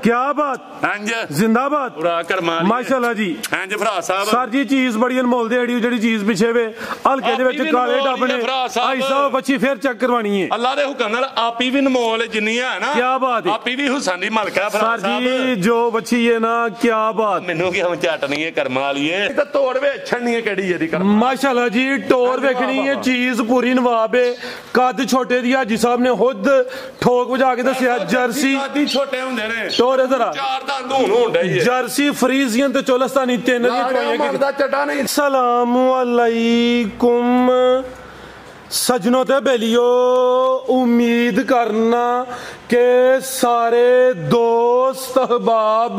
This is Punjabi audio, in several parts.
क्या बात जिंदाबाद माशाल्लाह जी सर जी चीज बड़ी अनमोल देड़ी जेडी चीज पिछे वे हल्के दे विच काले डब ने भाई साहब बच्ची फिर चेक करवानी है अल्लाह दे हुक्म नाल आपी भी अनमोल जिन्नी है ना क्या बात है आपी भी हुसैन दी मालिक है सर जी जो बच्ची है ना क्या बात मेनू की हम चटनी है कर्मा वाली है तो तोड़ वे छन्नी है केड़ी जेदी कर्मा माशाल्लाह जी टोर वेखनी है चीज पूरी नवाब है कद छोटे दी हाजी साहब ने खुद ठोक बजा के दसिया जर्सी छोटे हुंदे ने जर्सी फ्रीजियन ते चोलस्तानी तीन सलाम अलैकुम सजनों ते बेलियो उम्मीद करना के सारे दोस्त अहबाब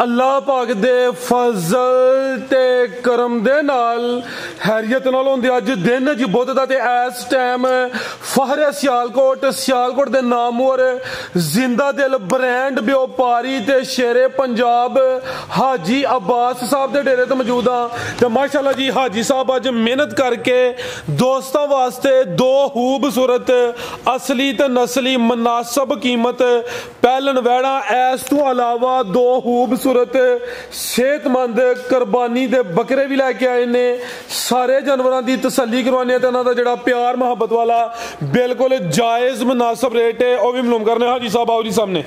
अल्लाह पाक दे फजल ते करम दे नाल हैरियत नाल होंदे अज दिन ज बुध दा ते इस टाइम फहरे सियालकोट दे नामवर जिंदा दिल ब्रांड व्यापारी ते शेरे पंजाब हाजी अब्बास साहब दे डेरे ते मौजूद हां ते माशाल्लाह जी हाजी साहब अज मेहनत करके दोस्तां वास्ते दो खूबसूरत असली ते नस्ली मुनासिब कीमत पैलन वैड़ा ऐस तो अलावा दो खूबसूरत सेहतमंद कुर्बानी दे बकरे भी लैके आए ने सारे जानवरों की तसल्ली करवाने ते इन्हां दा जिहड़ा प्यार मोहब्बत वाला बिल्कुल जायज़ मुनासिब रेट है वह भी मालूम करने हाजी साहब आओ जी सामने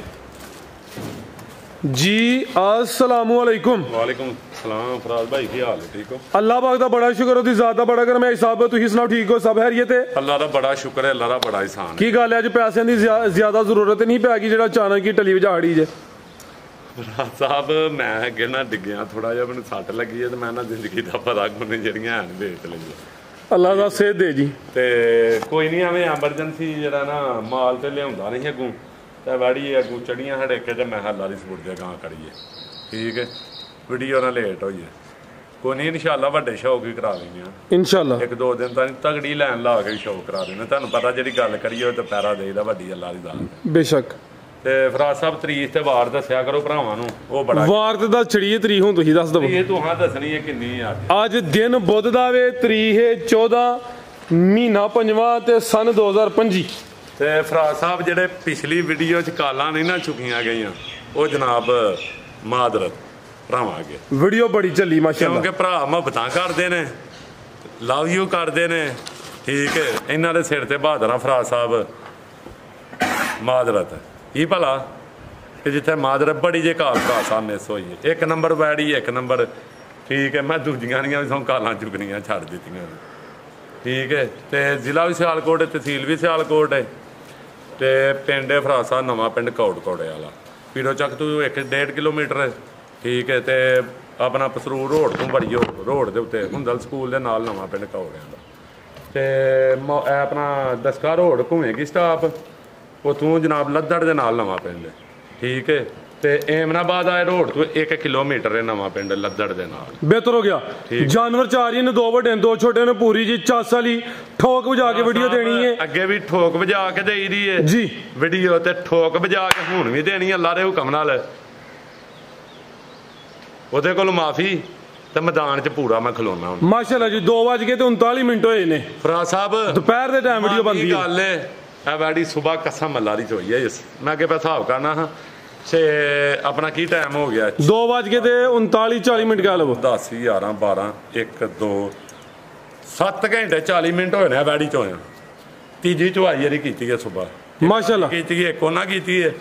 जी अस्सलाम वालेकुम। वालेकुम सलाम फराज भाई की हाल है ठीक हो अल्लाह पाक दा बड़ा शुक्र ओदी ज़ात दा बड़ा करम है साहब तुसीं सुनाओ ठीक हो सब खैरियत है अल्लाह दा बड़ा शुक्र है अल्लाह दा बड़ा एहसान की गल है अज पैसे दी ज्यादा जरूरत नहीं पैगी जेड़ा अचानक ही टली वजाड़ी जे साहब मैं अगे ना डिग्गिया थोड़ा जिहा मैनूं सट लगी है तो मैं ना जिंदगी दा पता मैंने जेहड़ियां हैन वेच लईआं अल्लाह दा सेहत दे जी ते कोई नहीं हमें एमरजेंसी जेहड़ा ना माल ते लिआउंदा नहीं अगों ते वैड़ी अगों चढ़ियां हड़ेके ते मैं अल्लाह दी सपुर्द गां करिए ठीक है वीडियो ना लेट होई है कोई नहीं इंशाल्लाह वड्डे शौक ही करा देंगे इंशाल्लाह एक दो दिन ताईं तगड़ी लैन ला के शौक करा देने तुहानूं पता जेहड़ी गल करिए ते पैरा देईदा वड्डी अल्लाह दी दात बेशक ते फराज साहब तरीक ते वार दस्सिया करो भरावां नूं ओ बड़ा वार ते दस छड़िए तरीक हुण तुसीं दस दवो ये तुहां दसनी है किन्नी अज दिन बुध दा वे तरीक है 14 महीना पंजवां ते सन 2025 ते फराज साहब जेहड़े पिछली वीडियो च कालां नहीं ना चुकियां गईयां ओ जनाब मादरत भरावां अगे वीडियो बड़ी चली माशाअल्लाह क्योंकि भरा मुहब्बतां करदे ने लव यू करदे ने ठीक है इन्हां दे सिर ते बहादर फराज साहब मादरत की भला कि जिथे मादरत बड़ी जे काल भरा साहब मिस होई है एक नंबर वैड़ी एक नंबर ठीक है मैं दूजियां दियां भी कालां चुकनियां छड्ड दित्तियां ठीक है ते जिला भी सियालकोट है तहसील भी सियालकोट है ते पिंड है फराज साहब नवां पिंड कौड़कोड़े वाला पीरो चक तो 1.5 किलोमीटर है ठीक है तो अपना पसरूर रोड तो बड़ियो रोड के उत्ते हुंदल स्कूल के नाल नवां पिंड कौड़ियां दा ते अपना दसका रोड घूमेगी स्टाप उत्थों जनाब लद्दड़ के नाल नवां पिंड ठीक है ते एमनाबाद आए रोड तो 1 किलोमीटर है नवां पिंड लद्दड़ दे नाल बेहतर हो गया जानवर चार ही ने दो बड़े दो छोटे ने पूरी जी चस वाली ठोक बजा के वीडियो देनी है अगे भी ठोक बजा के देई दी है जी वीडियो ते ठोक बजा के हुण भी देनी है अल्लाह दे हुक्म नाल ओदे कोल माफी ते मैदान च पूरा मैं खलोना हूं माशाल्लाह जी 2:39 होए ने फराज साहब दोपहर दे टाइम वीडियो बनदी है गल है ए वैडी सुबह कसम अल्लाह दी होई है मैं अगे पे हिसाब करना हां से अपना की टाइम हो गया 2:39 कह लो 10 11 12 1 2 7 घंटे 40 मिनट होए ने वैड़ी चो तीजी चवाई जेहड़ी कीती है सुबह माशाल्लाह कीती है कोना कीती है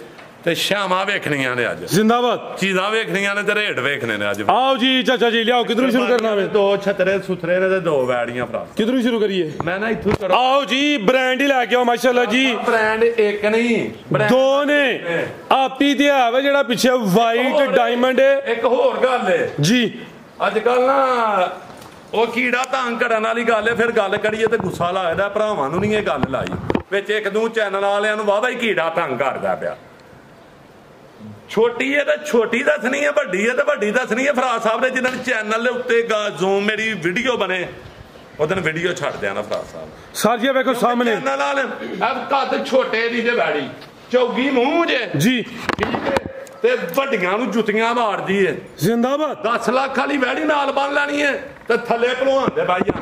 ते शामां वेखनियां ने अज जिंदाबाद चीज़ां वेखनियां ने ते रेट वेखने ने अज आओ जी चाचा जी लियाओ किधरों शुरू करना है दो छतरे सुथरे ने ते दो वैड़ियां भरा किधरों शुरू करिए मैं ना इत्थों करो आओ जी ब्रांड ही लेके आओ माशाल्लाह जी ब्रांड एक नहीं दो ने आपी ते है जेड़ा पीछे वाइट डायमंड है एक होर गल है जी अजकल ना ਉਹ ਕੀੜਾ ਤੰਗ ਕਰਨ ਵਾਲੀ ਗੱਲ ਹੈ ਫਿਰ ਗੱਲ ਕਰੀਏ ਤੇ ਗੁੱਸਾ ਲੱਗਦਾ ਭਰਾਵਾਂ ਨੂੰ ਨਹੀਂ ਇਹ ਗੱਲ ਲਾਈ ਵਿੱਚ ਇੱਕ ਦੋ ਚੈਨਲ ਵਾਲਿਆਂ ਨੂੰ ਵਾਵਾ ਹੀ ਕੀੜਾ ਤੰਗ ਕਰਦਾ ਪਿਆ ਛੋਟੀ ਹੈ ਤਾਂ ਛੋਟੀ ਦੱਸਣੀ ਹੈ ਵੱਡੀ ਹੈ ਤਾਂ ਵੱਡੀ ਦੱਸਣੀ ਹੈ ਫਰਾਜ਼ ਸਾਹਿਬ ਦੇ ਜਿਨ੍ਹਾਂ ਚੈਨਲ ਦੇ ਉੱਤੇ ਜ਼ੂਮ ਮੇਰੀ ਵੀਡੀਓ ਬਣੇ ਉਹਦਨ ਵੀਡੀਓ ਛੱਡ ਦਿਆ ਨਾ ਫਰਾਜ਼ ਸਾਹਿਬ ਸਾਰੀਆਂ ਵੇਖੋ ਸਾਹਮਣੇ ਚੈਨਲ ਵਾਲੇ ਅਬ ਕੱਦ ਛੋਟੇ ਦੀ ਤੇ ਵੈੜੀ ਚੌਗੀ ਮੂੰਹ ਜੇ ਜੀ ਠੀਕ ਹੈ ਤੇ ਵੱਡੀਆਂ ਨੂੰ ਜੁੱਤੀਆਂ ਮਾਰਦੀ ਏ ਜ਼ਿੰਦਾਬਾਦ 10 ਲੱਖ ਵਾਲੀ ਵੈੜੀ ਨਾਲ ਬੰਨ ਲੈਣੀ ਏ ਤੇ ਥੱਲੇ ਭਲਵਾਨ ਦੇ ਬਾਈਆਂ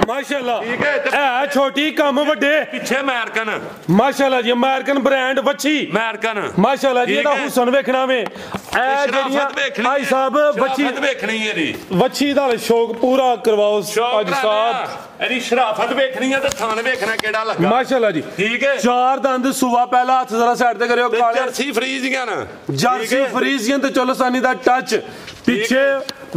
ਮਾਸ਼ਾਅੱਲਾ ਠੀਕ ਹੈ ਹੈ ਛੋਟੀ ਕੰਮ ਵੱਡੇ ਪਿੱਛੇ ਅਮਰੀਕਨ ਮਾਸ਼ਾਅੱਲਾ ਜੀ ਅਮਰੀਕਨ ਬ੍ਰਾਂਡ ਵੱਛੀ ਅਮਰੀਕਨ ਮਾਸ਼ਾਅੱਲਾ ਜੀ ਇਹਦਾ ਹੁਸਨ ਵੇਖਣਾ ਵੇ ਇਹ ਜਿਹੜੀਆਂ ਭਾਈ ਸਾਹਿਬ ਵੱਛੀ ਵੇਖਣੀ ਹੈ ਜੀ ਵੱਛੀ ਦਾ ਸ਼ੌਕ ਪੂਰਾ ਕਰਵਾਓ ਅੱਜ ਸਾਹਿਬ ਇਹਦੀ ਸ਼ਰਾਫਤ ਵੇਖਣੀ ਹੈ ਤੇ ਥਾਨ ਵੇਖਣਾ ਕਿਹੜਾ ਲੱਗਾ ਮਾਸ਼ਾਅੱਲਾ ਜੀ ਠੀਕ ਹੈ ਚਾਰ ਦੰਦ ਸੂਆ ਪਹਿਲਾ ਹੱਥ ਜ਼ਰਾ ਸਾਈਡ ਤੇ ਕਰਿਓ ਕਾਲੇ ਜਰਸੀ ਫਰੀਜ਼ੀਅਨ ਜਰਸੀ ਫਰੀਜ਼ੀਅਨ ਤੇ ਚੋਲਸਤਾਨੀ ਦਾ ਟੱਚ ਪਿੱਛੇ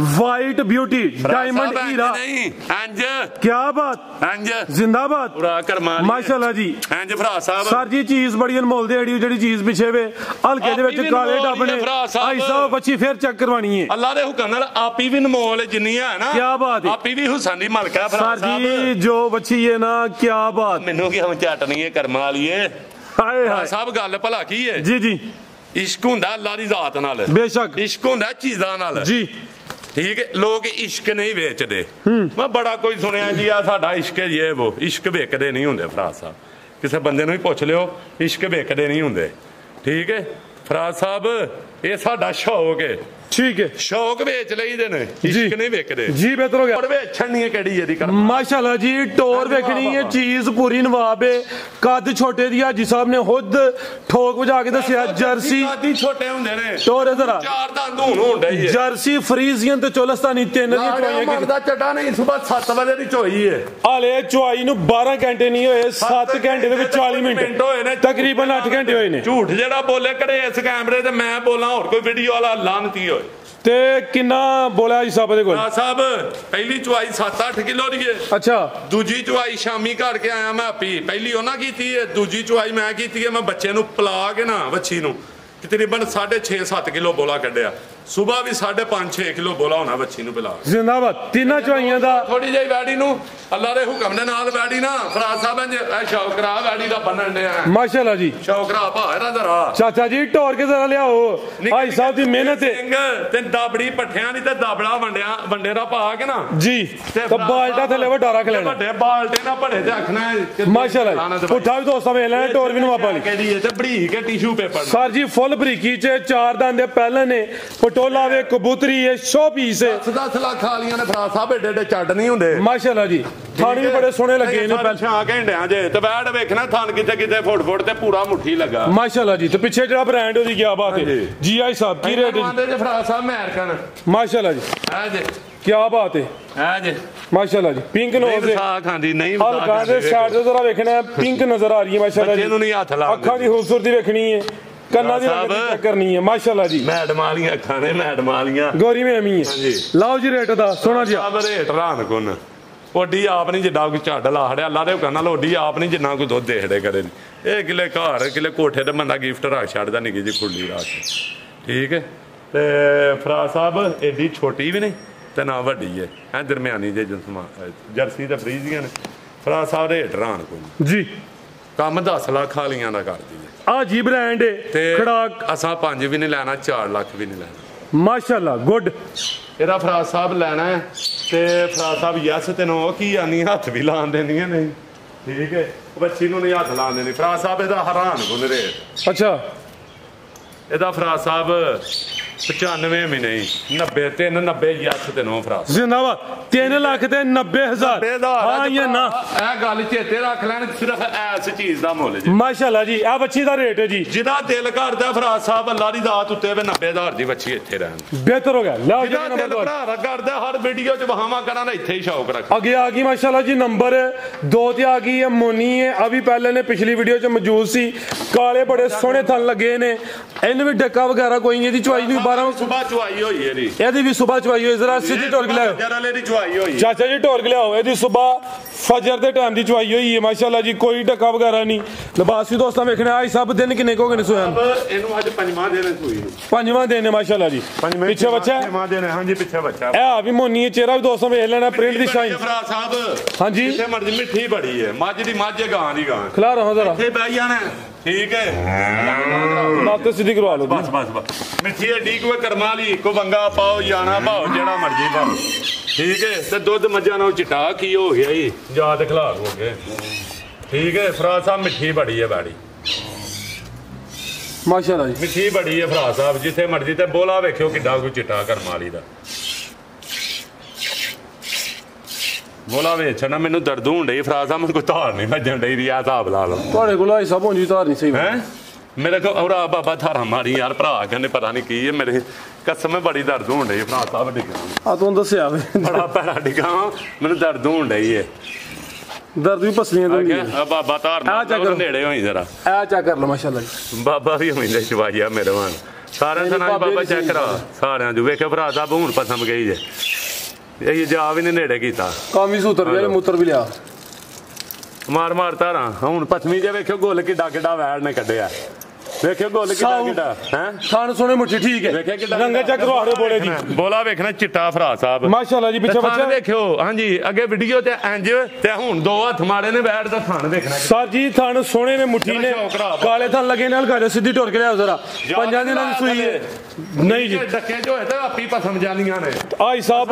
ਵਾਈਟ ਬਿਊਟੀ डायमंड हीरा नहीं इंज क्या बात इंज जिंदाबाद पूरा करमाली माशाल्लाह जी इंज भरा साहब सर जी चीज बड़ी अनमोल दी ਜਿਹੜੀ ਚੀਜ਼ ਪਿੱਛੇ ਵੇ ਹਲਕੇ ਦੇ ਵਿੱਚ ਕਾਲੇ ਡੱਬਣੇ ਭਾਈ ਸਾਹਿਬ ਬੱਚੀ ਫੇਰ ਚੈੱਕ ਕਰਵਾਣੀ ਹੈ ਅੱਲਾ ਦੇ ਹੁਕਮ ਨਾਲ ਆਪੀ ਵੀ ਅਨਮੋਲ ਜਿੰਨੀ ਹੈ ਨਾ ਕੀ ਬਾਤ ਹੈ ਆਪੀ ਵੀ ਹੁਸਨ ਦੀ ਮਲਕ ਹੈ ਭਰਾ ਸਾਹਿਬ ਸਰ ਜੀ ਜੋ ਬੱਚੀ ਹੈ ਨਾ ਕੀ ਬਾਤ ਮੈਨੂੰ ਕੀ ਹਮ ਚਟਣੀ ਹੈ ਕਰਮਾਂ ਵਾਲੀ ਹੈ ਹਾਏ ਹਾਏ ਸਾਹਿਬ ਗੱਲ ਭਲਾ ਕੀ ਹੈ ਜੀ ਜੀ ਇਸ਼ਕ ਹੁੰਦਾ ਅੱਲਾ ਦੀ ਜ਼ਾਤ ਨਾਲ ਬੇਸ਼ੱਕ ਇਸ਼ਕ ਹੁੰਦਾ ਚੀਜ਼ਾਂ ਨਾਲ ਜੀ ਠੀਕ ਹੈ ਲੋਕ ਇਸ਼ਕ ਨਹੀਂ ਵੇਚਦੇ ਮੈਂ ਬੜਾ ਕੋਈ ਸੁਣਿਆ ਜੀ ਆ ਸਾਡਾ ਇਸ਼ਕ ਹੈ ਇਹ ਉਹ ਇਸ਼ਕ ਵੇਚਦੇ ਨਹੀਂ ਹੁੰਦੇ ਭਰਾ ਸਾਹਿਬ ਕਿਸੇ ਬੰਦੇ ਨੂੰ ਵੀ ਪੁੱਛ ਲਿਓ ਇਸ਼ਕ ਵੇਚਦੇ ਨਹੀਂ ਹੁੰਦੇ ਠੀਕ ਹੈ ਭਰਾ ਸਾਹਿਬ ਇਹ ਸਾਡਾ ਸ਼ੌਕ ਹੈ ਠੀਕ ਹੈ ਸ਼ੌਕ ਵੇਚ ਲਈਦੇ ਨੇ ਇਸ਼ਕ ਨਹੀਂ ਵੇਚਦੇ ਜੀ ਬਿਹਤਰ ਹੋ ਗਿਆ ਪਰ ਵੇਚਣੀ ਹੈ ਕਿਹੜੀ ਇਹਦੀ ਕਰ ਮਾਸ਼ਾਅੱਲਾ ਜੀ ਟੋਰ ਵੇਖਣੀ ਹੈ ਚੀਜ਼ ਪੂਰੀ ਨਵਾਬ ਹੈ ਕੱਦ ਛੋਟੇ ਦੀ ਹਾਜੀ ਸਾਹਿਬ ਨੇ ਖੁਦ ਠੋਕ ਵਜਾ ਕੇ ਦੱਸਿਆ ਜਰਸੀ ਕੱਦ ਛੋਟੇ ਹੁੰਦੇ ਨੇ ਟੋਰ ਜ਼ਰਾ ਚਾਰ ਦੰਦ ਹੁੰਦਾ ਹੀ ਹੈ ਜਰਸੀ ਫਰੀਜ਼ੀਅਨ ਤੇ ਚੋਲਸਤਾਨੀ ਤਿੰਨ ਦੀਆਂ ਚੋਈਆਂ ਮਰਦਾ ਚੱਡਾ ਨਹੀਂ ਸਵੇਰ 7 ਵਜੇ ਦੀ ਚੋਈ ਹੈ ਹਾਲੇ ਚੁਆਈ ਨੂੰ 12 ਘੰਟੇ ਨਹੀਂ ਹੋਏ 7 ਘੰਟੇ ਦੇ ਵਿੱਚ 40 ਮਿੰਟ ਹੋਏ ਨੇ ਤਕਰੀਬਨ 8 ਘੰਟੇ ਹੋਏ ਨੇ ਝੂਠ ਜਿਹੜਾ ਬੋਲੇ ਕਰੇ ਇਸ ਕੈਮਰੇ ਤੇ ਮੈਂ ਬੋਲਾਂ ਹੋਰ ਕੋਈ ਵੀਡੀਓ ਵਾਲਾ ਲਾਨਤੀ ਹੋਏ ਤੇ ਕਿੰਨਾ ਬੋਲਿਆ ਜੀ ਸਾਹਿਬ ਦੇ ਕੋਲ ਸਾਹਿਬ ਪਹਿਲੀ ਚੁਆਈ 7-8 ਕਿਲੋ ਦੀ ਹੈ ਅੱਛਾ ਦੂਜੀ ਚੁਆਈ ਸ਼ਾਮੀ ਘੜ ਕੇ ਆਇਆ ਮੈਂ ਆਪੀ ਪਹਿਲੀ ਉਹਨਾਂ ਕੀਤੀ ਹੈ ਦੂਜੀ ਚੁਆਈ ਮੈਂ ਕੀਤੀ ਹੈ ਮੈਂ ਬੱਚੇ ਨੂੰ ਪਿਲਾ ਕੇ ਨਾ ਵੱਛੀ ਨੂੰ ਤਕਰੀਬਨ 6.5-7 ਕਿਲੋ ਬੋਲਾ ਕੱਢਿਆ ਸੁਬਾ ਵੀ 5.5-6 ਕਿਲੋ ਬੋਲਾ ਹੋਣਾ ਬੱਚੀ ਨੂੰ ਪਿਲਾ ਜ਼ਿੰਦਾਬਾਦ ਤਿੰਨਾਂ ਚੁਆਈਆਂ ਦਾ ਥੋੜੀ ਜਿਹੀ ਵੈੜੀ ਨੂੰ ਅੱਲਾ ਦੇ ਹੁਕਮ ਦੇ ਨਾਲ ਵੈੜੀ ਨਾ ਫਰਾਜ਼ ਸਾਹਿਬ ਇਹ ਸ਼ੌਕਰਾ ਵੈੜੀ ਦਾ ਬੰਨਣ ਡਿਆ ਮਾਸ਼ਾਅੱਲਾ ਜੀ ਸ਼ੌਕਰਾ ਭਾਰਾ ਜ਼ਰਾ ਚਾਚਾ ਜੀ ਢੋਰ ਕੇ ਜ਼ਰਾ ਲਿਆਓ ਭਾਈ ਸਾਹਿਬ ਦੀ ਮਿਹਨਤ ਤੇ ਦਾਬੜੀ ਪੱਠਿਆਂ ਦੀ ਤੇ ਦਾਬੜਾ ਵੰਡੇ ਦਾ ਪਾ ਕੇ ਨਾ ਜੀ ਤੇ ਬਾਲਟਾ ਥੱਲੇ ਵੱਡਾ ਰੱਖ ਲੈਣਾ ਵੱਡੇ ਬਾਲਟੇ ਨਾਲ ਭੜੇ ਤੇ ਆਖਣਾ ਮਾਸ਼ਾਅੱਲਾ ਪੁੱਠਾ ਵੀ ਦੋਸਤਾਂ ਵੇਖ ਲੈਣਾ ਢੋਰ ਵੀ ਨਵਾਬਾ ਲਈ ਕਿਹੜੀ ਹੈ ਤੇ ਬਰੀਕ ਹੈ ਟਿਸ਼ੂ ਪੇਪਰ ਸਰ ਜੀ ਫੁੱਲ ਬਰੀਕੀ ਚ ਚਾਰ ਦੰਦ ਦੇ ਪਹਿਲੇ ਨੇ ਪਟੋਲਾ ਵੇ ਕਬੂਤਰੀ ਹੈ ਸ਼ੋ ਪੀਸ ਹੈ 10 ਲੱਖ ਖਾਲੀਆਂ ਨੇ ਫਰਾਜ਼ ਸਾਹਿਬ ਏਡੇ ਏਡੇ ਚੱਡ ਨਹੀਂ ਹੁੰਦੇ ਮਾਸ਼ਾਅੱਲਾ ਜੀ ਥਾਣ ਵੀ ਬੜੇ ਸੋਹਣੇ ਲੱਗੇ ਨੇ ਪਹਿਲਾਂ 6 ਘੰਟਿਆਂ ਜੇ ਤੇ ਬੈਠ ਵੇਖਣਾ ਥਾਣ ਕਿਤੇ ਕਿਤੇ ਫੁੱਟ ਤੇ ਪੂਰਾ ਮੁੱਠੀ ਲੱਗਾ ਮਾਸ਼ਾਅੱਲਾ ਜੀ ਤੇ ਪਿੱਛੇ ਜਿਹੜਾ ਬ੍ਰਾਂਡ ਉਹਦੀ ਕੀ ਬਾਤ ਹੈ ਜੀ ਆਈ ਸਾਹਿਬ ਕੀ ਰੇਟ ਹੈ ਜੀ ਫਰਾਜ਼ ਸਾਹਿਬ ਅਮਰੀਕਨ ਮਾਸ਼ਾਅੱਲਾ ਜੀ ਆ ਜੇ ਕੀ ਬਾਤ ਹੈ ਆ ਜੇ ਮਾਸ਼ਾਅੱਲਾ ਜੀ ਪਿੰਕ ਨੋਜ਼ ਦੇ ਖਾਂਦੀ ਨਹੀਂ ਹਲਕਾ ਦੇ ਸਾਈਡ ਤੇ ਜ਼ਰਾ ਵੇਖਣਾ ਪਿੰਕ ਨਜ਼ਰ ਆ ਰਹੀ ਹੈ ਮਾਸ਼ਾਅੱਲਾ ਜੀ ਇਹਨੂੰ ਨਹੀਂ ਹੱਥ ਲਾ ਅੱਖਾਂ ਦੀ ਖੂਬਸੂਰਤੀ ਵੇਖਣੀ ਹੈ ਕੰਨਾਂ ਦੀ ਚੈੱਕ ਕਰਨੀ ਹੈ ਮਾਸ਼ਾਅੱਲਾ ਜੀ ਮੈਡਮ ਵਾਲੀਆਂ ਅੱਖਾਂ ਨੇ ਮੈਡਮ ਵਾਲੀਆਂ ਗੋਰੀ ਮੈਂ ਐਮੀ ਹੈ ਲਾਓ ਜੀ ਰੇਟ ਦਾ ਸੋਹਣਾ ਜੀ ਆਪ ਰੇਟ ਰਾਨ ਕੋਨ ਓਡੀ ਆਪ ਨਹੀਂ ਜਿੱਡਾ ਕੋਈ ਝੱਡ ਲਾ ਹੜਿਆ ਅੱਲਾ ਦੇ ਹੁਕਮ ਨਾਲ ਓਡੀ ਆਪ ਨਹੀਂ ਜਿੰਨਾ ਕੋਈ ਦੁੱਧ ਦੇਖਦੇ ਕਰੇ ਇਹ ਕਿਲੇ ਘਰ ਕਿਲੇ ਕੋਠੇ ਤੇ ਬੰਦਾ ਗਿਫਟ ਰੱਖ ਛੱਡਦਾ ਨਿੱਕੀ ਜੀ ਖੁੱਲੀ ਰਾਤ ਠੀਕ ਹੈ ਤੇ ਫਰਾਜ਼ ਸਾਹਿਬ ਏਡੀ ਛੋਟੀ ਵੀ ਨਹੀਂ ਤੇ ਨਾ ਵੱਡੀ ਹੈ ਐ ਦਰਮਿਆਨੀ ਜੇ ਜਿਸਮਾਂ ਜਰਸੀ ਤੇ ਫਰੀਜ਼ੀਆਂ ਨੇ ਫਰਾਜ਼ ਸਾਹਿਬ ਰੇਟ ਰਾਨ ਕੋਨ ਜੀ ਕੰਮ 10 ਲੱਖ ਖਾਲੀਆਂ ਦਾ ਕਰਦੀ ਹੈ ਆ ਜੀ ਬ੍ਰਾਂਡ ਹੈ ਖੜਾਕ ਅਸਾਂ 5 ਵੀ ਨਹੀਂ ਲੈਣਾ 4 ਲੱਖ ਵੀ ਨਹੀਂ ਲੈਣਾ ਮਾਸ਼ਾਅੱਲਾ ਗੁੱਡ ਇਹਦਾ ਫਰਾਜ਼ ਸਾਹਿਬ ਲੈਣਾ ਹੈ ਤੇ ਫਰਾਜ਼ ਸਾਹਿਬ ਯੈਸ ਤੈਨੂੰ ਉਹ ਕੀ ਆਨੀ ਹੱਥ ਵੀ ਲਾਣ ਦੇਣੀਆਂ ਨਹੀਂ ਠੀਕ ਹੈ ਬੱਚੀ ਨੂੰ ਨਹੀਂ ਹੱਥ ਲਾਣ ਦੇਣੀ ਫਰਾਜ਼ ਸਾਹਿਬ ਇਹਦਾ ਹੈਰਾਨ ਗੁੰਨ ਰੇਟ ਅੱਛਾ ਇਹਦਾ ਫਰਾਜ਼ ਸਾਹਿਬ 95 ਵੀ ਨਹੀਂ 90 390 ਯੈਸ ਤੈਨੂੰ ਫਰਾਜ਼ ਜ਼ਿੰਦਾਬਾਦ 3 ਲੱਖ ਤੇ 90,000 ਹਾਂ ਜਾਂ ਨਾ ਇਹ ਗੱਲ ਚੇਤੇ ਰੱਖ ਲੈਣ ਸਿਰਫ ਐਸ ਚੀਜ਼ ਦਾ ਮੁੱਲ ਜੀ ਮਾਸ਼ਾਅੱਲਾ ਜੀ ਆ ਬੱਚੀ ਦਾ ਰੇਟ ਹੈ ਜੀ ਜਿਹਦਾ ਦਿਲ ਕਰਦਾ ਫਰਾਜ਼ ਸਾਹਿਬ ਅੱਲਾ ਦੀ ਦਾਤ ਉੱਤੇ 90,000 ਦੀ ਬੱਚੀ ਇੱਥੇ ਰਹਿਣ ਬਿਹਤਰ ਹੋ ਗਿਆ ਲਓ ਜੀ ਜਿਹਦਾ ਦਿਲ ਭਰਾ ਕਰਦਾ ਹਰ ਵੀਡੀਓ 'ਚ ਵਹਾਵਾ ਕਰਾਂ ਦਾ ਇੱਥੇ ਹੀ ਸ਼ੌਕ ਰੱਖ ਅੱਗੇ ਆ ਗਈ ਮਾਸ਼ਾਅੱਲਾ ਜੀ ਨੰਬਰ 2 ਤੇ ਆ ਗਈ ਹੈ ਮੋਨੀ ਹੈ ਅਭੀ ਪਹਿਲੇ ਨੇ ਪਿਛਲੀ ਵੀਡੀਓ 'ਚ ਮੌਜੂਦ ਸੀ ਕਾਲੇ ਬੜੇ ਸੋਹਣੇ ਥਣ ਲੱਗੇ ਨੇ ਇਹਨੂੰ ਵੀ ਡੱਕਾ ਵਗੈਰਾ ਕੋਈ ਨਹੀਂ ਇਹਦੀ ਚੁਆਈ ਵੀ 12 ਸੁਬਾ ਚੁਆਈ ਹੋਈ ਹੈ ਜੀ ਇਹਦੀ ਵੀ ਸੁਬਾ ਚੁਆਈ ਹੋਈ ਜ਼ਰਾ ਸਿੱਧੀ ਢੋਲ ਕੇ ਲਿਆਓ ਜਰਾ ਦੀ ਚੁਆਈ ਹੋਈ ਚਾਚਾ ਜੀ ਢੋਲ ਕੇ ਲਿਆਓ ਇਹਦੀ ਸੁਬਾ ਫਜਰ ਦੇ ਟਾਈਮ ਦੀ ਚੁਆਈ ਹੋਈ ਹੈ ਮਾਸ਼ਾਅੱਲਾ ਜੀ ਕੋਈ ਡੱਕਾ ਵਗੈਰਾ ਨਹੀਂ ਲਿਬਾਸ ਵੀ ਦੋਸਤਾਂ ਵੇਖਣਾ ਆਈ ਸਭ ਦਿਨ ਕਿੰਨੇ ਕੋ ਗਏ ਸੋਇਆ ਇਹਨੂੰ ਅੱਜ ਪੰਜਵਾਂ ਦਿਨ ਸੂਈ ਨੂੰ ਪੰਜਵਾਂ ਦਿਨ ਹੈ ਮਾਸ਼ਾਅੱਲਾ ਜੀ ਪਿੱਛੇ ਬੱਚਾ ਪੰਜਵਾਂ ਦਿਨ ਹਾਂਜੀ ਪਿੱਛੇ ਬੱਚਾ ਇਹ ਆ ਵੀ ਮੋਨੀ ਚਿਹਰਾ ਵੀ ਦੋਸਤਾਂ ਵੇਖ ਲੈਣਾ ਪ੍ਰਿੰਟ ਦੀ ਸ਼ਾਈਨ ਫਰਾਜ਼ ਸਾਹਿਬ ਹਾਂਜੀ ਜਿੱਥੇ ਮਰਜ਼ੀ ਮਿੱਠੀ ਬੜੀ ਹੈ ਮੱਝ ਦੀ ਮੱਝ ਗਾਂ ਦੀ ਗਾਂ ਖਿਲਾ ਰਹਾ ਜ਼ਰਾ ਇੱਥੇ ਬਹਿ ਜਾਣਾ ਠੀਕ ਹੈ ਲੱਤ ਸਿੱਧੀ ਕਰਵਾ ਲਓ ਬਸ ਮਿੱਠੀ ਏਡੀ ਕੋਈ ਕਰਮਾਂ ਲਈ ਕੋ ਬੰਗਾ ਪਾਓ ਜਾਣਾ ਭਾਓ ਜਿਹੜਾ ਮਰਜ਼ੀ ਪਾਓ ਠੀਕ ਹੈ ਤੇ ਦੁੱਧ ਮੱਝਾਂ ਨਾਲ ਚਿਟਾ ਕੀ ਹੋ ਗਿਆ ਜੀ ਯਾਦ ਖਿਲਾਰ ਹੋ ਗਏ ਠੀਕ ਹੈ ਫਰਾਜ਼ ਸਾਹਿਬ ਮਿੱਠੀ ਬੜੀ ਹੈ ਬਾੜੀ ਮਾਸ਼ਾਅੱਲਾ ਜੀ ਮਿੱਠੀ ਬੜੀ ਹੈ ਫਰਾਜ਼ ਸਾਹਿਬ ਜਿੱਥੇ ਮਰਜ਼ੀ ਤੇ ਬੋਲਾ ਵੇਖਿਓ ਕਿੱਡਾ ਕੋਈ ਚਿੱਟਾ ਕਰਮਾਂ ਵਾਲੀ ਦਾ ਬੋਲਾ ਵੇਚਣਾ ਮੈਨੂੰ ਦਰਦ ਹੋਣ ਡਈ ਫਰਾਜ਼ ਸਾਹਿਬ ਮੈਨੂੰ ਕੋਈ ਧਾਰ ਨਹੀਂ ਭੱਜਣ ਡਈ ਦੀ ਆ ਹਿਸਾਬ ਲਾ ਲਓ ਤੁਹਾਡੇ ਕੋਲ ਆਈ ਸਭ ਹੁੰਦੀ ਧਾਰ ਨਹੀਂ ਸਹੀ ਹੈ ਮੇਰੇ ਕੋ ਔਰਾ ਬਾਬਾ ਧਾਰਾ ਮਾਰੀ ਯਾਰ ਭਰਾ ਕਹਿੰਦੇ ਪਤਾ ਨਹੀਂ ਕੀ ਹੈ ਮੇਰੇ ਕਸਮ ਬੜੀ ਦਰਦ ਹੋਣ ਡਈ ਫਰਾਜ਼ ਸਾਹਿਬ ਡਿੱਗਾ ਆ ਤੁਹਾਨੂੰ ਦੱਸਿਆ ਵੇ ਬੜਾ ਭੈੜਾ ਡਿੱਗਾ ਮੈਨੂੰ ਦਰਦ ਹੋਣ ਡਈ ਹੈ ਦਰਦ ਵੀ ਪਸਲੀਆਂ ਤੋਂ ਆ ਬਾਬਾ ਧਾਰ ਨਾਲ ਨੇੜੇ ਹੋਈ ਜਰਾ ਆ ਚੈੱਕ ਕਰ ਲਓ ਮਾਸ਼ਾਅੱਲਾ ਜੀ ਬਾਬਾ ਵੀ ਹੋਈਂਦੇ ਸ਼ਵਾਈਆ ਮੇਰੇ ਵਾਂ ਸਾਰਿਆਂ ਦਾ ਨਾਮ ਬਾਬਾ ਚੈੱਕ ਕਰਾ ਸਾਰਿਆਂ ਜੋ ਵੇਖਿਆ ਭਰਾ ਸਾਹਿਬ ਹੁਣ ਪਸੰਦ ਗਈ ਜੇ ਇਹ ਜਾ ਵੀ ਨਹੀਂ ਨੇੜੇ ਕੀਤਾ ਕੰਮ ਵੀ ਸੂਤਰ ਵੀ ਮੂਤਰ ਵੀ ਲਿਆ ਮਾਰ ਮਾਰ ਤਾਰਾਂ ਹੁਣ ਪਛਮੀ ਜੇ ਵੇਖਿਓ ਗੋਲ ਕਿੱਡਾ ਕਿੱਡਾ ਵੈੜ ਨੇ ਕੱਢਿਆ ਵੇਖਿਓ ਗੋਲ ਕਿੱਡਾ ਕਿੱਡਾ ਹੈ ਖਾਣ ਸੋਨੇ ਮੁੱਠੀ ਠੀਕ ਹੈ ਵੇਖਿਆ ਕਿੱਡਾ ਰੰਗਾ ਚੱਕ ਰਵਾੜੇ ਬੋਲੇ ਦੀ ਬੋਲਾ ਵੇਖਣਾ ਚਿੱਟਾ ਫਰਾ ਸਾਹਿਬ ਮਾਸ਼ਾਅੱਲਾ ਜੀ ਪਿੱਛੇ ਬੱਚਾ ਵੇਖਿਓ ਹਾਂਜੀ ਅੱਗੇ ਵੀਡੀਓ ਤੇ ਇੰਜ ਤੇ ਹੁਣ ਦੋ ਹੱਥ ਮਾਰੇ ਨੇ ਵੈੜ ਦਾ ਥਣ ਵੇਖਣਾ ਸਰ ਜੀ ਥਣ ਸੋਹਣੇ ਨੇ ਮੁੱਠੀ ਨੇ ਕਾਲੇ ਥਣ ਲੱਗੇ ਨਾਲ ਘਰ ਸਿੱਧੀ ਟੁਰ ਕੇ ਲਿਆਓ ਜ਼ਰਾ ਪੰਜਾਂ ਦਿਨਾਂ ਦੀ ਸੂਈ ਹੈ ਨਹੀਂ ਜੀ ਡੱਕੇ ਜੋ ਹੈ ਤਾਂ ਆਪੀ ਪਸੰਦ ਜਾਣੀਆਂ ਨੇ ਆਈ ਸਾਹਿਬ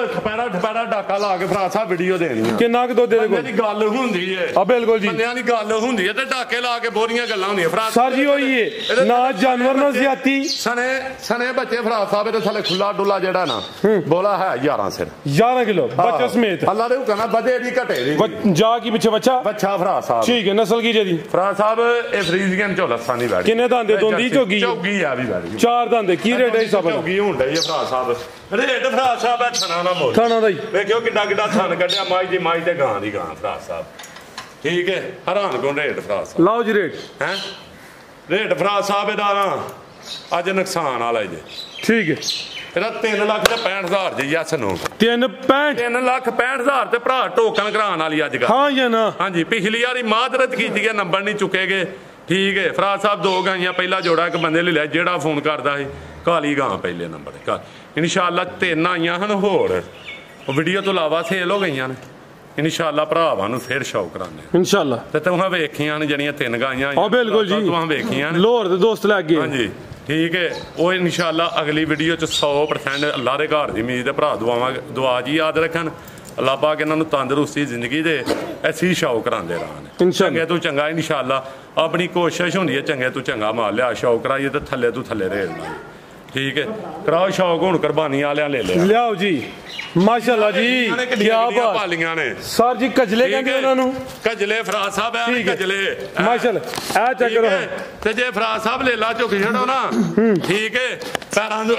ਠਪੈੜਾ ਡਾਕਾ ਲਾ ਕੇ ਫਰਾ ਸਾਹਿਬ ਵੀਡੀਓ ਦੇਣੀ ਕਿੰਨਾ ਕੁ ਦੁੱਧ ਦੇ ਕੋਲ ਦੀ ਗੱਲ ਹੁੰਦੀ ਹੈ ਆ ਬਿਲਕੁਲ ਜੀ ਬੰਦਿਆਂ ਦੀ ਗੱਲ ਹੁੰਦੀ ਹੈ ਤੇ ਡਾਕੇ ਲਾ ਕੇ ਬੋਰੀਆਂ ਗੱਲਾਂ ਹੁੰਦੀਆਂ ਫਰਾ ਸਰ ਜੀ ਹੋਈ ਹੈ ਨਾ ਜਾਨਵਰ ਨਾ ਜ਼ਿਆਤੀ ਸਨੇ ਬੱਚੇ ਫਰਾ ਸਾਹਿਬ ਦੇ ਥੱਲੇ ਖੁੱਲਾ ਡੁੱਲਾ ਜਿਹੜਾ ਨਾ ਬੋਲਾ ਹੈ 11 ਸਿਰ 11 ਕਿਲੋ ਬੱਚਾ ਸਮੇਤ ਅੱਲਾ ਦੇ ਹੁਕਮ ਨਾਲ ਵਧੇ ਦੀ ਘਟੇ ਦੀ ਜਾ ਕੀ ਪਿੱਛੇ ਬੱਚਾ ਫਰਾ ਸਾਹਿਬ ਠੀਕ ਹੈ ਨਸਲ ਕੀ ਜੀ ਫਰਾ ਸਾਹਿਬ ਇਹ ਫਰੀਜ਼ੀਅਨ ਚੋਂ ਲੱਸਾਂ ਦੀ ਵੈੜੀ ਕਿੰਨੇ ਦੰਦੇ ਦੋਂਦੀ ਝੋਗੀ ਆ ਵੀ ਵੈੜੀ ਚਾਰ ਦੰਦੇ ਕੀ ਰੇਟ ਹੈ ਸਭ ਝੋਗੀ ਹੁੰਦਾ ਹੀ ਫਰਾ ਸਾਹਿਬ ਰੇਟ ਫਰਾ ਸਾਹਿਬ ਹੈ ਥਣਾ ਦਾ ਮੁੱਲ ਥਣਾ ਦਾ ਹੀ ਵੇਖਿਓ ਕਿੱਡਾ ਕਿੱਡਾ ਥਣ ਕੱਢਿਆ ਮਾਈ ਤੇ ਗਾਂ ਦੀ ਗਾਂ ਫਰਾ ਸਾਹਿਬ ਠੀਕ ਹੈ ਹੈਰਾਨ ਕੋਣ ਰੇਟ ਫਰਾ ਸਾਹਿਬ ਲਾਓ ਜੀ ਰੇਟ ਹੈ ਰੇਟ ਫਰਾ ਸਾਹਿਬ ਇਹਦਾ ਨਾ ਅੱਜ ਨੁਕਸਾਨ ਵਾਲਾ ਜੀ ਠੀਕ ਹੈ ਇਹਦਾ 3,65,000 ਜੀ ਯਸ ਨੂੰ 3,65,000 ਤੇ ਭਰਾ ਟੋਕਨ ਕਰਾਉਣ ਵਾਲੀ ਅੱਜ ਕੱਲ ਹਾਂ ਜਾਂ ਨਾ ਹਾਂਜੀ ਪਿਛਲੀ ਵਾਰੀ ਮਾਦਰਤ ਕੀਤੀ ਹੈ ਨੰਬਰ ਨਹੀਂ ਚੁੱਕੇਗੇ ਠੀਕ ਹੈ ਫਰਾਜ਼ ਸਾਹਿਬ ਦੋ ਗਾਈਆਂ ਪਹਿਲਾ ਜੋੜਾ ਇੱਕ ਬੰਦੇ ਲੈ ਲਿਆ ਜਿਹੜਾ ਫੋਨ ਕਰਦਾ ਸੀ ਕਾਲੀ ਗਾਂ ਪਹਿਲੇ ਨੰਬਰ ਤੇ ਇਨਸ਼ਾਅੱਲਾ 3 ਆਈਆਂ ਹਨ ਹੋਰ ਉਹ ਵੀਡੀਓ ਤੋਂ ਇਲਾਵਾ ਸੇਲ ਹੋ ਗਈਆਂ ਨੇ ਇਨਸ਼ਾਅੱਲਾ ਭਰਾਵਾਂ ਨੂੰ ਫਿਰ ਸ਼ੌਕ ਕਰਾਂਗੇ ਇਨਸ਼ਾਅੱਲਾ ਤੇ ਤੁਹਾਂ ਵੇਖੀਆਂ ਨੇ ਜਿਹੜੀਆਂ 3 ਗਾਈਆਂ ਆ ਬਿਲਕੁਲ ਜੀ ਤੁਹਾਂ ਵੇਖੀਆਂ ਨੇ ਲੋਹਰ ਦੇ ਦੋਸਤ ਲੱਗ ਗਏ ਹਾਂਜੀ ਠੀਕ ਹੈ ਉਹ ਇਨਸ਼ਾਅੱਲਾ ਅਗਲੀ ਵੀਡੀਓ ਚ 100% ਅੱਲਾ ਦੇ ਘਰ ਦੀ ਉਮੀਦ ਹੈ ਭਰਾ ਦੁਆ ਜੀ ਯਾਦ ਰੱਖਣ ਅੱਲਾ ਪਾਕ ਇਹਨਾਂ ਨੂੰ ਤੰਦਰੁਸਤੀ ਜ਼ਿੰਦਗੀ ਦੇ ਐਸੀ ਸ਼ੌਕ ਕਰਾਉਂਦੇ ਰਹਿਣ ਚੰਗੇ ਤੋਂ ਚੰਗਾ ਇਨਸ਼ਾਅੱਲਾ ਆਪਣੀ ਕੋਸ਼ਿਸ਼ ਹੁੰਦੀ ਹੈ ਚੰਗੇ ਤੋਂ ਚੰਗਾ ਮਾਲ ਲਿਆ ਸ਼ੌਕ ਕਰਾਈਏ ਤੇ ਥੱਲੇ ਤੋਂ ਥੱਲੇ ਰੇੜਨਾ ਠੀਕ ਹੈ ਕਰਾਓ ਸ਼ੌਕ ਹੁਣ ਕੁਰਬਾਨੀ ਵਾਲਿਆਂ ਲੈ ਲਿਆ ਲਿਆਓ ਜੀ ਮਾਸ਼ਾਅੱਲਾ ਜੀ ਕੀ ਬਾਤ ਪਾਲੀਆਂ ਨੇ ਸਰ ਜੀ ਕਜਲੇ ਕਹਿੰਦੇ ਉਹਨਾਂ ਨੂੰ ਕਜਲੇ ਫਰਾਜ਼ ਸਾਹਿਬ ਹੈ ਕਜਲੇ ਮਾਸ਼ਾਅੱਲਾ ਆ ਚੈੱਕ ਕਰੋ ਤੇ ਜੇ ਫਰਾਜ਼ ਸਾਹਿਬ ਲੈ ਲਾ ਝੁਕ ਛੜੋ ਨਾ ਠੀਕ ਹੈ ਪੈਰਾਂ ਨੂੰ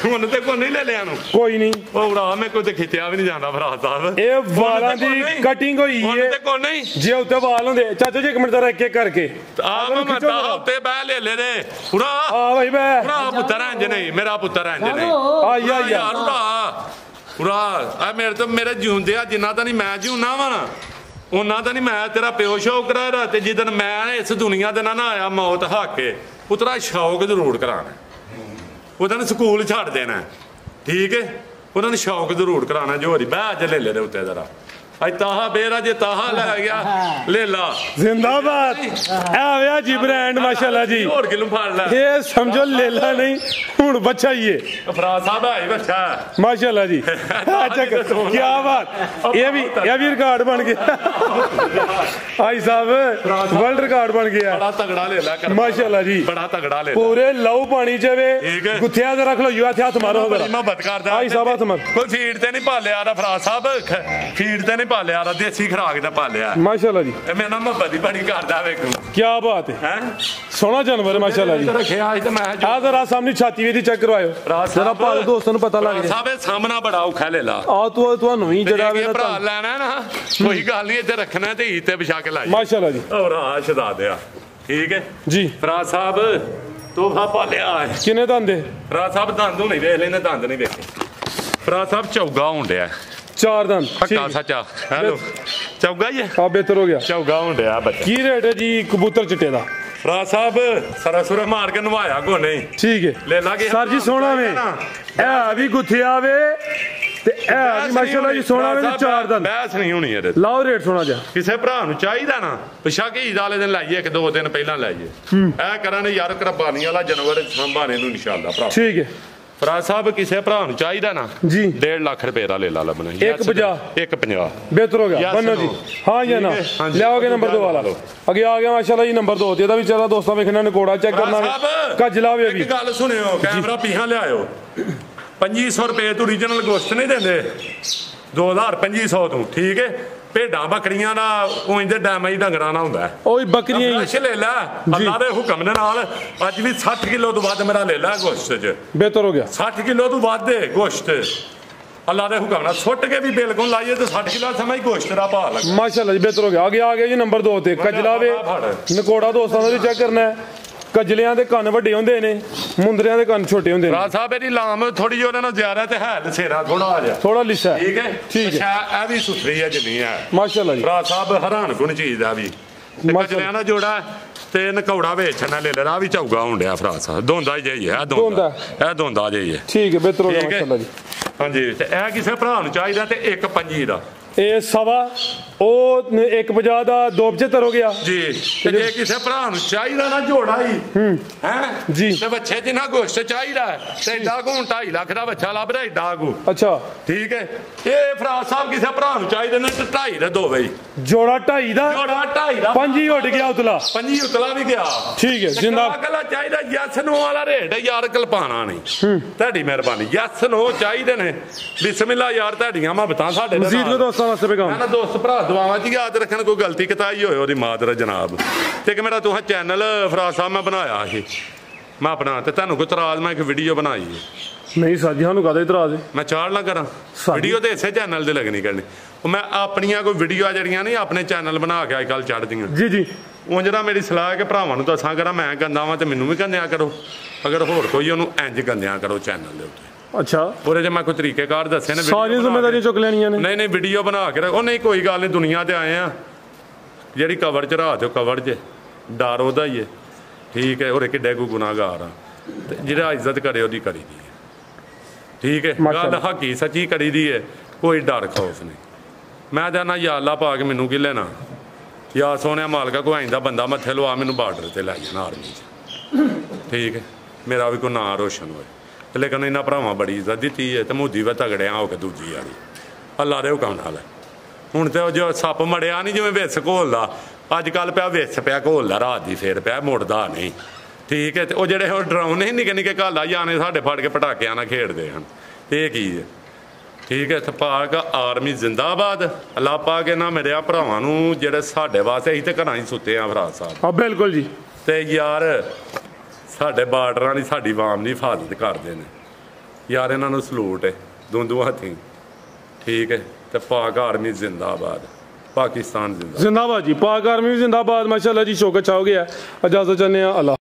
ਹੁਣ ਤੇ ਕੋਈ ਨਹੀਂ ਲੈ ਲਿਆ ਨੂੰ ਕੋਈ ਨਹੀਂ ਉਹ ਉਡਾ ਮੈਂ ਕੋਈ ਤੇ ਖਿੱਚਿਆ ਵੀ ਨਹੀਂ ਜਾਂਦਾ ਫਰਾਜ਼ ਸਾਹਿਬ ਇਹ ਵਾਲਾਂ ਦੀ ਕਟਿੰਗ ਹੋਈ ਹੈ ਤੇ ਕੋਈ ਨਹੀਂ ਜੇ ਉੱਤੇ ਵਾਲ ਹੁੰਦੇ ਚਾਚਾ ਜੀ ਇੱਕ ਮਿੰਟ ਦਾ ਇੱਕ ਇੱਕ ਕਰਕੇ ਆ ਮੈਂ ਤਾਂ ਉੱਤੇ ਬਹਿ ਲੈ ਲੈ ਦੇ ਉਡਾ ਆ ਭਾਈ ਬੈ ਉਡਾ ਪੁੱਤਰ ਇੰਜ ਨਹੀਂ ਮੇਰਾ ਪੁੱਤਰ ਇੰਜ ਨਹੀਂ ਆ ਯਾਰ ਉਡਾ ਆ ਮੇਰੇ ਜਿਉਂਦੇ ਆ ਜਿੰਨਾ ਤਾਂ ਨਹੀਂ ਮੈਂ ਜਿਉਣਾ ਵਾ ਨਾ ਉਹਨਾਂ ਤਾਂ ਨਹੀਂ ਮੈਂ ਤੇਰਾ ਪਿਓ ਸ਼ੌਕ ਕਰਾ ਤੇ ਜਿੱਦਨ ਮੈਂ ਇਸ ਦੁਨੀਆ ਦੇ ਨਾ ਆਇਆ ਮੌਤ ਹਾਕੇ ਪੁੱਤਰਾ ਸ਼ੌਕ ਜ਼ਰੂਰ ਕਰਾਣਾ ਉਹਨਾਂ ਨੇ ਸਕੂਲ ਛੱਡ ਦੇਣਾ ਠੀਕ ਹੈ ਉਹਨਾਂ ਨੇ ਸ਼ੌਕ ਜ਼ਰੂਰ ਕਰਾਣਾ ਜੋਰੀ ਬਹਿ ਅੱਜ ਲੈ ਲੈ ਦੇ ਉੱਤੇ ਜ਼ਰਾ ਅੱਜ ਤਾਹਾ ਬੇਰਾ ਜੇ ਤਾਹਾ ਲੈ ਗਿਆ ਲੈ ਲਾ ਜ਼ਿੰਦਾਬਾਦ ਆਇਆ ਜੀ ਬ੍ਰਾਂਡ ਮਾਸ਼ਾਅੱਲਾ ਜੀ ਹੋਰ ਕਿਲੂ ਫੜ ਲੈ ਇਹ ਸਮਝੋ ਲੇਲਾ ਨਹੀਂ ਹੁਣ ਬੱਚਾ ਹੀ ਹੈ ਫਰਾਜ਼ ਸਾਹਿਬ ਆਈ ਬੱਚਾ ਮਾਸ਼ਾਅੱਲਾ ਜੀ ਅੱਛਾ ਕੀ ਬਾਤ ਇਹ ਵੀ ਰਿਕਾਰਡ ਬਣ ਗਿਆ ਭਾਈ ਸਾਹਿਬ ਵਰਲਡ ਰਿਕਾਰਡ ਬਣ ਗਿਆ ਬੜਾ ਤਗੜਾ ਲੈ ਲੈ ਮਾਸ਼ਾਅੱਲਾ ਜੀ ਬੜਾ ਤਗੜਾ ਲੈ ਪੂਰੇ ਲਹੂ ਪਾਣੀ ਚ ਵੇ ਗੁੱਥਿਆ ਤੇ ਰੱਖ ਲਓ ਯੂ ਹੱਥ ਮਾਰੋ ਬੜੀ ਮੁਹੱਬਤ ਕਰਦਾ ਭਾਈ ਸਾਹਿਬ ਹੱਥ ਮਾਰ ਕੋਈ ਫੀਡ ਤੇ ਨਹੀਂ ਪਾਲਿਆ ਦਾ ਫਰਾਜ਼ ਸਾਹਿਬ ਫੀਡ ਤੇ ਪਾਲਿਆ ਰਾ ਦੇਸੀ ਖਰਾਕ ਦਾ ਪਾਲਿਆ ਮਾਸ਼ਾਅੱਲਾ ਜੀ ਇਹ ਮੇਰਾ ਮੁਹੱਬਤ ਹੀ ਬੜੀ ਕਰਦਾ ਵੇਖੋ ਕੀ ਬਾਤ ਹੈ ਸੋਹਣਾ ਜਾਨਵਰ ਹੈ ਮਾਸ਼ਾਅੱਲਾ ਜੀ ਰੱਖਿਆ ਅੱਜ ਤੇ ਮੈਂ ਆ ਜ਼ਰਾ ਸਾਹਮਣੇ ਛਾਤੀ ਵੀ ਦੀ ਚੈੱਕ ਕਰਵਾਇਓ ਜਰਾ ਭਾਵੇਂ ਦੋਸਤਾਂ ਨੂੰ ਪਤਾ ਲੱਗ ਜਾਏ ਸਾਹਿਬ ਸਾਹਮਣਾ ਬੜਾ ਔਖਾ ਲੈ ਲਾ ਆ ਤੁਹਾਨੂੰ ਹੀ ਜਿਹੜਾ ਵੇ ਭਰਾ ਲੈਣਾ ਨਾ ਕੋਈ ਗੱਲ ਨਹੀਂ ਇੱਥੇ ਰੱਖਣਾ ਤੇ ਈਦ ਤੇ ਵਿਛਾ ਕੇ ਲਾਈ ਮਾਸ਼ਾਅੱਲਾ ਜੀ ਔਰ ਆ ਸ਼ਦਾ ਦਿਆ ਠੀਕ ਹੈ ਜੀ ਫਰਾਜ਼ ਸਾਹਿਬ ਤੋਹਫਾ ਪਾਲਿਆ ਹੈ ਕਿੰਨੇ ਦੰਦੇ ਫਰਾਜ਼ ਸਾਹਿਬ ਦੰਦ ਨਹੀਂ ਵੇਖ ਲੈਨੇ ਦੰਦ ਨਹੀਂ ਵੇਖੇ ਫਰਾਜ਼ ਸਾਹਿਬ ਚੌਗਾ ਹੁੰਦਿਆ 4 ਦੰਦ ਪੱਕਾ ਸੱਚਾ ਹੈਲੋ ਚੌਗਾ ਹੀ ਹੈ ਆ ਬਿਹਤਰ ਹੋ ਗਿਆ ਚੌਗਾ ਹੁੰਦਿਆ ਬੱਚਾ ਕੀ ਰੇਟ ਹੈ ਜੀ ਕਬੂਤਰ ਚਿੱਟੇ ਦਾ ਫਰਾਜ਼ ਸਾਹਿਬ ਸਰਾ ਸੁਰਾ ਮਾਰ ਕੇ ਨਵਾਇਆ ਕੋ ਨਹੀਂ ਠੀਕ ਹੈ ਲੈ ਲਾਗੇ ਸਰ ਜੀ ਸੋਹਣਾ ਵੇ ਇਹ ਵੀ ਗੁੱਥਿਆ ਵੇ ਤੇ ਇਹ ਵੀ ਮਾਸ਼ਾਅੱਲਾ ਜੀ ਸੋਹਣਾ ਵੇ 4 ਦੰਦ ਬੈਸ ਨਹੀਂ ਹੋਣੀ ਇਹਦੇ ਲਾਓ ਰੇਟ ਸੋਹਣਾ ਜਾ ਕਿਸੇ ਭਰਾ ਨੂੰ ਚਾਹੀਦਾ ਨਾ ਪਿਛਾ ਕੇ ਈਦ ਵਾਲੇ ਦਿਨ ਲਾਈਏ ਇੱਕ ਦੋ ਦਿਨ ਪਹਿਲਾਂ ਲਾਈਏ ਇਹ ਕਰਾਂਗੇ ਯਾਰ ਕੁਰਬਾਨੀ ਵਾਲਾ ਜਾਨਵਰ ਸੰਭਾਣੇ ਨੂੰ ਇਨਸ਼ਾਅੱਲਾ ਭਰਾ ਠੀਕ ਹੈ ਫਰਾਜ਼ ਸਾਹਿਬ ਕਿਸੇ ਭਰਾ ਨੂੰ ਚਾਹੀਦਾ ਨਾ ਜੀ 1.5 ਲੱਖ ਰੁਪਏ ਦਾ ਲੈ ਲਾ ਲੱਭਣਾ 150 ਬਿਹਤਰ ਹੋ ਗਿਆ ਬੰਨੋ ਜੀ ਹਾਂ ਜਾਂ ਨਾ ਲਿਆਓਗੇ ਨੰਬਰ 2 ਵਾਲਾ ਅੱਗੇ ਆ ਗਿਆ ਮਾਸ਼ਾਅੱਲਾ ਜੀ ਨੰਬਰ 2 ਤੇ ਇਹਦਾ ਵੀ ਚਲਾ ਦੋਸਤਾਂ ਵੇਖਣਾ ਨਕੋੜਾ ਚੈੱਕ ਕਰਨਾ ਕੱਜਲਾ ਵੀ ਇੱਕ ਗੱਲ ਸੁਣਿਓ ਕੈਮਰਾ ਪੀਹਾਂ ਲਿਆਇਓ 2500 ਰੁਪਏ ਤੋਂ ਓਰੀਜਨਲ ਗੋਸ਼ਤ ਨਹੀਂ ਦਿੰਦੇ 2250 ਤੂੰ ਠੀਕ ਹੈ। ਭੇਡਾਂ ਬੱਕਰੀਆਂ ਦਾ ਉਹ ਇੰਦੇ ਡੈਮੇਜ ਡੰਗਰਾਂ ਨਾਲ ਹੁੰਦਾ ਉਹੀ ਬੱਕਰੀਆਂ ਫਰੈਸ਼ ਲੈ ਲੈ ਅੱਲਾ ਦੇ ਹੁਕਮ ਦੇ ਨਾਲ। ਅੱਜ ਵੀ 60 ਕਿਲੋ ਤੋਂ ਵੱਧ ਮੇਰਾ ਲੈ ਲੈ ਗੋਸ਼ਤ ਚ ਬਿਹਤਰ ਹੋ ਗਿਆ 60 ਕਿਲੋ ਤੋਂ ਵੱਧ ਹੈ ਗੋਸ਼ਤ ਅੱਲਾ ਦੇ ਹੁਕਮ ਨਾਲ ਸੁੱਟ ਕੇ ਵੀ ਬਿਲਕੁਲ ਲਾਈਏ ਤੇ 60 ਕਿਲੋ ਸਮਝ ਗੋਸ਼ਤ ਦਾ ਭਾਅ ਲੱਗਾ ਮਾਸ਼ਾਅੱਲਾ ਜੀ ਬਿਹਤਰ ਹੋ ਗਿਆ। ਆ ਗਿਆ ਜੀ ਨੰਬਰ 2 ਤੇ ਕਜਲਾ ਵੇ ਨਕੋੜਾ ਦੋਸਤਾਂ ਦਾ ਵੀ ਚੈੱਕ ਕਰਨਾ ਹੈ। ਕਜਲਿਆਂ ਦੇ ਕੰਨ ਵੱਡੇ ਹੁੰਦੇ ਨੇ ਮੁੰਦਰਿਆਂ ਦੇ ਕੰਨ ਛੋਟੇ ਹੁੰਦੇ ਨੇ। ਰਾਜ ਸਾਹਿਬ ਇਹਦੀ ਲਾਮ ਥੋੜੀ ਜਿਹੀ ਉਹਨਾਂ ਨਾਲ ਜ਼ਿਆਦਾ ਤੇ ਹੈ ਲਸੇਰਾ ਥੋੜਾ ਆ ਜਾ ਥੋੜਾ ਲਿਸਾ ਠੀਕ ਹੈ ਠੀਕ ਹੈ ਇਹ ਵੀ ਸੁਥਰੀ ਹੈ ਜਿੰਨੀ ਹੈ ਮਾਸ਼ਾਅੱਲਾ ਜੀ। ਰਾਜ ਸਾਹਿਬ ਹੈਰਾਨ ਕੁਨ ਚੀਜ਼ ਆ ਵੀ ਕਜਲਿਆਂ ਦਾ ਜੋੜਾ ਤੇ ਨਕੌੜਾ ਵੇਚਣਾ ਲੈ ਲੈ ਆ ਵੀ ਝੌਗਾ ਹੋਣ ਡਿਆ ਫਰਾਜ ਸਾਹਿਬ ਦੋਂਦਾ ਹੀ ਹੈ ਇਹ ਦੋਂਦਾ ਜਿਹੀ ਹੈ ਠੀਕ ਹੈ ਬਿਹਤਰ ਹੋ ਗਿਆ ਮਾਸ਼ਾਅੱਲਾ ਜੀ। ਹਾਂਜੀ ਤੇ ਇਹ ਕਿਸੇ ਭਰਾ ਨੂੰ ਚਾਹੀਦਾ ਤੇ 1.25 ਦਾ ਇਹ ਸਵਾ ਉਹ 150 ਦਾ 275 ਹੋ ਗਿਆ ਜੀ। ਤੇ ਜੇ ਕਿਸੇ ਭਰਾ ਨੂੰ ਚਾਹੀਦਾ ਨਾ ਜੋੜਾ ਹੀ ਹੈ ਜੀ ਤੇ ਬੱਚੇ ਜਿੰਨਾ ਗੋਸ਼ਤ ਚਾਹੀਦਾ ਤੇ ਏਡਾ ਕੋ 2.5 ਲੱਖ ਦਾ ਬੱਚਾ ਲੱਭ ਰਿਹਾ ਏਡਾ ਕੋ ਅੱਛਾ ਠੀਕ ਹੈ। ਇਹ ਫਰਾਜ ਸਾਹਿਬ ਕਿਸੇ ਭਰਾ ਨੂੰ ਚਾਹੀਦੇ ਨੇ ਤੇ 2.5 ਦੇ ਦੋ ਬਈ ਜੋੜਾ 2.5 ਦਾ ਜੋੜਾ 2.5 ਦਾ 5 ਹੀ ਉੱਡ ਗਿਆ ਉਤਲਾ 5 ਹੀ ਉਤਲਾ ਵੀ ਗਿਆ ਠੀਕ ਹੈ ਜਿੰਦਾ ਅਗਲਾ ਚਾਹੀਦਾ ਯਸ ਨੋ ਵਾਲਾ ਰੇਟ ਯਾਰ ਕਲਪਾਣਾ ਨਹੀਂ ਤੁਹਾਡੀ ਮਿਹਰਬਾਨੀ ਯਸ ਨੋ ਚਾਹੀਦੇ ਨੇ ਬਿਸਮਿਲ੍ਲਾ ਯਾਰ ਤੁਹਾਡੀਆਂ ਮੁਹੱਬਤਾਂ ਸਾਡੇ ਮਜ਼ੀਦ ਕੋ ਦੋਸਤਾਂ ਵਾਸਤੇ ਪੈਗਾਮ ਨਾ ਦੋਸਤ ਭਰਾ ਦੁਆਵਾਂ ਚ ਯਾਦ ਰੱਖਣ ਕੋਈ ਗਲਤੀ ਕਤਾਈ ਹੋਏ ਉਹਦੀ ਮਾਦਰ ਜਨਾਬ ਤੇ ਕਿ ਮੇਰਾ ਤੁਹਾਂ ਚੈਨਲ ਫਰਾਜ ਸਾਹਿਬ ਮੈਂ ਬਣਾਇਆ ਇਹ ਮੈਂ ਆਪਣਾ ਤੇ ਤੁਹਾਨੂੰ ਕੋਈ ਇਤਰਾਜ਼ ਮੈਂ ਇੱਕ ਵੀਡੀਓ ਬਣਾਈ ਹੈ ਨਹੀਂ ਸਾਜੀ ਸਾਨੂੰ ਕਾਹਦਾ ਇਤਰਾਜ਼ ਹੈ ਮੈਂ ਚਾੜ ਨਾ ਕਰਾਂ ਵੀਡੀਓ ਤੇ ਇਸੇ ਚੈਨਲ ਤੇ ਲੱਗਣੀ ਕਰਨੀ ਉਹ ਮੈਂ ਆਪਣੀਆਂ ਕੋਈ ਵੀਡੀਓ ਜਿਹੜੀਆਂ ਨਹੀਂ ਆਪਣੇ ਚੈਨਲ ਬਣਾ ਕੇ ਅੱਜ ਕੱਲ੍ਹ ਚੜ੍ਹਦੀਆਂ ਜੀ ਜੀ ਉਹ ਜਿਹੜਾ ਮੇਰੀ ਸਲਾਹ ਹੈ ਕਿ ਭਰਾਵਾਂ ਨੂੰ ਦੱਸਾਂ ਕਰਾਂ ਮੈਂ ਗੰਦਾ ਵਾਂ ਤੇ ਮੈਨੂੰ ਵੀ ਗੰਦਿਆ ਕਰੋ ਅਗਰ ਹੋਰ ਕੋਈ ਉਹਨੂੰ ਇੰਜ ਗੰਦਿਆ ਕਰੋ ਚੈਨਲ ਦੇ ਉੱਤੇ ਅੱਛਾ ਉਹਦੇ 'ਚ ਮੈਂ ਕੋਈ ਤਰੀਕੇਕਾਰ ਦੱਸੇ ਨੇ ਸਾਰੀਆਂ ਜ਼ਿੰਮੇਵਾਰੀਆਂ ਚੁੱਕ ਲੈਣੀਆਂ ਨੇ ਨਹੀਂ ਵੀਡੀਓ ਬਣਾ ਕੇ ਉਹ ਨਹੀਂ ਕੋਈ ਗੱਲ ਨਹੀਂ ਦੁਨੀਆ ਤੇ ਆਏ ਆ ਜਿਹੜੀ ਕਵਰ 'ਚ ਰਾਹ 'ਚ ਕਵਰ 'ਚ ਡਰ ਉਹਦਾ ਹੀ ਹੈ ਠੀਕ ਹੈ ਹੋਰ ਕਿੱਡੇ ਕੋ ਗੁਨਾਹਗਾਰ ਆ ਤੇ ਜਿਹੜਾ ਇੱਜ਼ਤ ਕਰੇ ਉਹਦੀ ਕਰੀ ਦੀ ਹੈ ਠੀਕ ਹੈ ਗੱਲ ਹਕੀ ਸੱਚੀ ਕਰੀ ਦੀ ਹੈ ਕੋਈ ਡਰ ਖੌਫ ਨਹੀਂ ਮੈਂ ਜਾਣਾ ਯਾ ਅੱਲਾ ਪਾ ਕੇ ਮੈਨੂੰ ਕੀ ਲੈਣਾ ਯਾ ਸੋਹਣਿਆ ਮਾਲਕਾ ਕੋਈ ਆਇੰਦਾ ਬੰਦਾ ਮੱਥੇ ਲਵਾ ਮੈਨੂੰ ਬਾਰਡਰ ਤੇ ਲੈ ਜਾਣਾ ਆਰਮੀ 'ਚ ਠੀਕ ਹੈ ਮੇਰਾ ਵੀ ਕੋਈ ਨਾਂ ਰੋਸ਼ਨ ਹੋਏ ਲੇਕਿਨ ਇਹਨਾਂ ਭਰਾਵਾਂ ਬੜੀ ਇੱਜ਼ਤ ਦਿੱਤੀ ਹੈ ਤੇ ਮੋਦੀ ਵਾ ਤਗੜਿਆਂ ਹੋ ਕੇ ਦੂਜੀ ਵਾਲੀ ਅੱਲਾ ਦੇ ਹੁਕਮ ਨਾਲ ਹੁਣ ਤੇ ਉਹ ਜੋ ਸੱਪ ਮੜਿਆ ਨਹੀਂ ਜਿਵੇਂ ਵਿਸ ਘੋਲਦਾ ਅੱਜ ਕੱਲ੍ਹ ਪਿਆ ਵਿਸ ਪਿਆ ਘੋਲਦਾ ਰਾਤ ਦੀ ਫੇਰ ਪਿਆ ਮੁੜਦਾ ਨਹੀਂ ਠੀਕ ਹੈ ਤੇ ਉਹ ਜਿਹੜੇ ਉਹ ਡਰਾਉਨੇ ਨਿੱਕੇ ਨਿੱਕੇ ਘਾਲਾ ਜਾਣੇ ਸਾਡੇ ਫੜ ਕੇ ਪਟਾਕਿਆਂ ਨਾਲ ਖੇਡਦੇ ਹਨ ਇਹ ਕੀ ਹੈ ਠੀਕ ਹੈ ਤੇ ਪਾਕ ਆਰਮੀ ਜ਼ਿੰਦਾਬਾਦ ਅੱਲਾ ਪਾ ਕੇ ਨਾ ਮੇਰੇ ਭਰਾਵਾਂ ਨੂੰ ਜਿਹੜੇ ਸਾਡੇ ਵਾਸਤੇ ਅਸੀਂ ਤੇ ਘਰਾਂ ਹੀ ਸੁੱਤੇ ਆ ਫਰਾਜ ਸਾਹਿਬ ਹਾਂ ਬਿਲਕੁਲ ਜੀ ਤੇ ਯਾਰ ਸਾਡੇ ਬਾਰਡਰਾਂ ਦੀ ਸਾਡੀ ਆਵਾਮ ਦੀ ਹਿਫਾਜ਼ਤ ਕਰਦੇ ਨੇ ਯਾਰ ਇਹਨਾਂ ਨੂੰ ਸਲੂਟ ਹੈ ਦੋਂਦੂ ਹੱਥੀਂ ਠੀਕ ਹੈ ਤੇ ਪਾਕ ਆਰਮੀ ਜ਼ਿੰਦਾਬਾਦ ਪਾਕਿਸਤਾਨ ਜ਼ਿੰਦਾਬਾਦ ਜੀ ਪਾਕ ਆਰਮੀ ਵੀ ਜ਼ਿੰਦਾਬਾਦ ਮਾਸ਼ਾਅੱਲਾ ਜੀ ਸ਼ੌਕਤ ਛਾ ਹੋ ਗਿਆ ਇਜਾਜ਼ਤ ਚਾਹੁੰਦੇ ਆ ਅੱਲਾ